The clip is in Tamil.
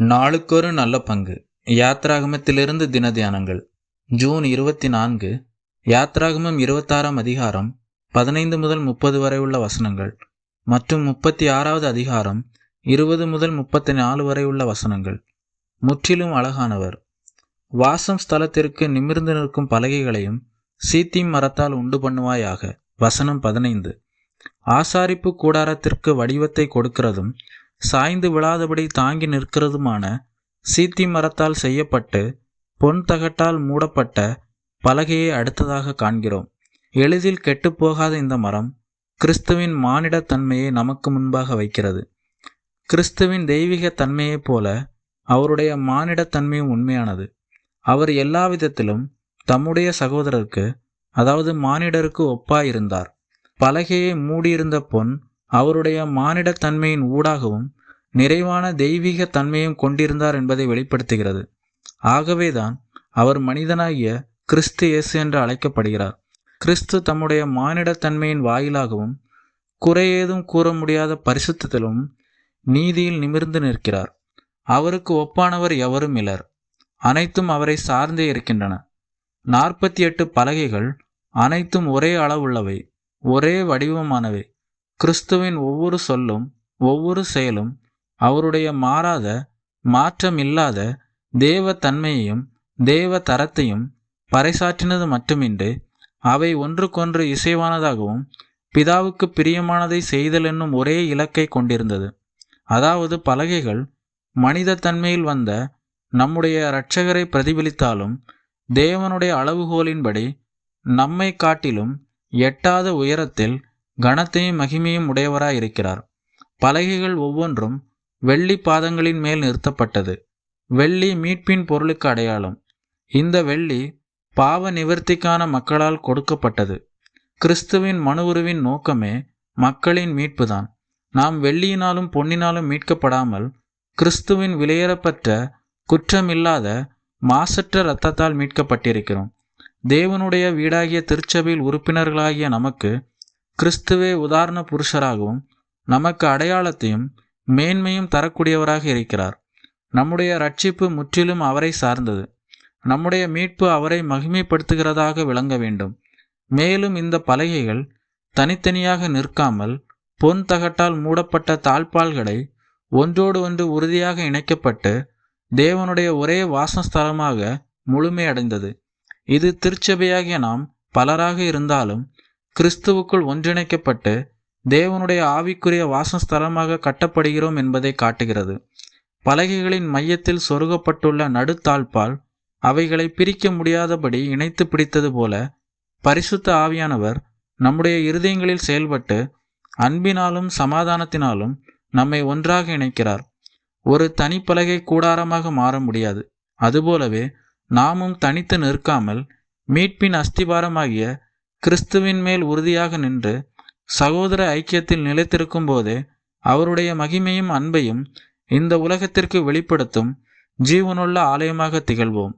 நாளுக்கொரு நல்ல பங்கு. யாத்ராகமத்திலிருந்து தின தியானங்கள். ஜூன் 24. யாத்ராகமம் 26ஆம் அதிகாரம் 15 முதல் 30 வரை உள்ள வசனங்கள் மற்றும் 36வது அதிகாரம் 20 முதல் 34 வரை உள்ள வசனங்கள். முற்றிலும் அழகானவர். வாசம் ஸ்தலத்திற்கு நிமிர்ந்து நிற்கும் பலகைகளையும் சீத்திம் மரத்தால் உண்டு பண்ணுவாயாக. வசனம் 15. ஆசாரிப்பு கூடாரத்திற்கு வடிவத்தை கொடுக்கிறதும் சாய்ந்து விழாதபடி தாங்கி நிற்கிறதுமான சீத்தி மரத்தால் செய்யப்பட்டு பொன் தகட்டால் மூடப்பட்ட பலகையை அடுத்ததாக காண்கிறோம். எளிதில் கெட்டுப்போகாத இந்த மரம் கிறிஸ்துவின் மானிட தன்மையை நமக்கு முன்பாக வைக்கிறது. கிறிஸ்துவின் தெய்வீக தன்மையைப் போல அவருடைய மானிட தன்மையும் உண்மையானது. அவர் எல்லா விதத்திலும் தம்முடைய சகோதரருக்கு, அதாவது மானிடருக்கு ஒப்பாயிருந்தார். பலகையை மூடியிருந்த பொன் அவருடைய மானிட தன்மையின் ஊடாகவும் நிறைவான தெய்வீக தன்மையும் கொண்டிருந்தார் என்பதை வெளிப்படுத்துகிறது. ஆகவேதான் அவர் மனிதனாகிய கிறிஸ்து இயேசு என்று அழைக்கப்படுகிறார். கிறிஸ்து தம்முடைய மானிட தன்மையின் வாயிலாகவும் குறையேதும் கூற முடியாத பரிசுத்தத்திலும் நீதியில் நிமிர்ந்து நிற்கிறார். அவருக்கு ஒப்பானவர் எவரும் இலர். அனைத்தும் அவரை சார்ந்தே இருக்கின்றன. 48 பலகைகள் அனைத்தும் ஒரே அளவுள்ளவை, ஒரே வடிவமானவை. கிறிஸ்துவின் ஒவ்வொரு சொல்லும் ஒவ்வொரு செயலும் அவருடைய மாறாத, மாற்றமில்லாத தேவ தன்மையையும் தேவ தரத்தையும் பறைசாற்றினது மட்டுமின்றி அவை ஒன்றுக்கொன்று இசைவானதாகவும் பிதாவுக்கு பிரியமானதை செய்தல் என்னும் ஒரே இலக்கை கொண்டிருந்தது. அதாவது பலகைகள் மனித தன்மையில் வந்த நம்முடைய இரட்சகரை பிரதிபலித்தாலும் தேவனுடைய அளவுகோலின்படி நம்மை காட்டிலும் எட்டாத உயரத்தில் கனத்தையும் மகிமையும் உடையவராயிருக்கிறார். பலகைகள் ஒவ்வொன்றும் வெள்ளி பாதங்களின் மேல் நிறுத்தப்பட்டது. வெள்ளி மீட்பின் பொருளுக்கு அடையாளம். இந்த வெள்ளி பாவ நிவர்த்திக்கான மக்களால் கொடுக்கப்பட்டது. கிறிஸ்துவின் மனு உருவின் நோக்கமே மக்களின் மீட்புதான். நாம் வெள்ளியினாலும் பொன்னினாலும் மீட்கப்படாமல் கிறிஸ்துவின் விலையேறப்பட்ட குற்றமில்லாத மாசற்ற இரத்தத்தால் மீட்கப்பட்டிருக்கிறோம். தேவனுடைய வீடாகிய திருச்சபையில் உறுப்பினர்களாகிய நமக்கு கிறிஸ்துவே உதாரண புருஷராகவும் நமக்கு அடையாளத்தையும் மேன்மையும் தரக்கூடியவராக இருக்கிறார். நம்முடைய இரட்சிப்பு முற்றிலும் அவரை சார்ந்தது. நம்முடைய மீட்பு அவரை மகிமைப்படுத்துகிறதாக விளங்க வேண்டும். மேலும் இந்த பலகைகள் தனித்தனியாக நிற்காமல் பொன் தகட்டால் மூடப்பட்ட தாழ்பால்களை ஒன்றோடு ஒன்று உறுதியாக இணைக்கப்பட்டு தேவனுடைய ஒரே வாசஸ்தலமாக முழுமையடைந்தது. இது திருச்சபையாகிய நாம் பலராக இருந்தாலும் கிறிஸ்துவுக்குள் ஒன்றிணைக்கப்பட்டு தேவனுடைய ஆவிக்குரிய வாசஸ்தலமாக கட்டப்படுகிறோம் என்பதை காட்டுகிறது. பலகைகளின் மையத்தில் சொருகப்பட்டுள்ள நடுத்தாழ்பால் அவைகளை பிரிக்க முடியாதபடி இணைத்து பிடித்தது போல பரிசுத்த ஆவியானவர் நம்முடைய இருதயங்களில் செயல்பட்டு அன்பினாலும் சமாதானத்தினாலும் நம்மை ஒன்றாக இணைக்கிறார். ஒரு தனிப்பலகை கூடாரமாக மாற முடியாது. அதுபோலவே நாமும் தனித்து நிற்காமல் மீட்பின் அஸ்திபாரமாகிய கிறிஸ்துவின் மேல் உறுதியாக நின்று சகோதர ஐக்கியத்தில் நிலைத்திருக்கும் போதே அவருடைய மகிமையும் அன்பையும் இந்த உலகத்திற்கு வெளிப்படுத்தும் ஜீவனுள்ள ஆலயமாக திகழ்வோம்.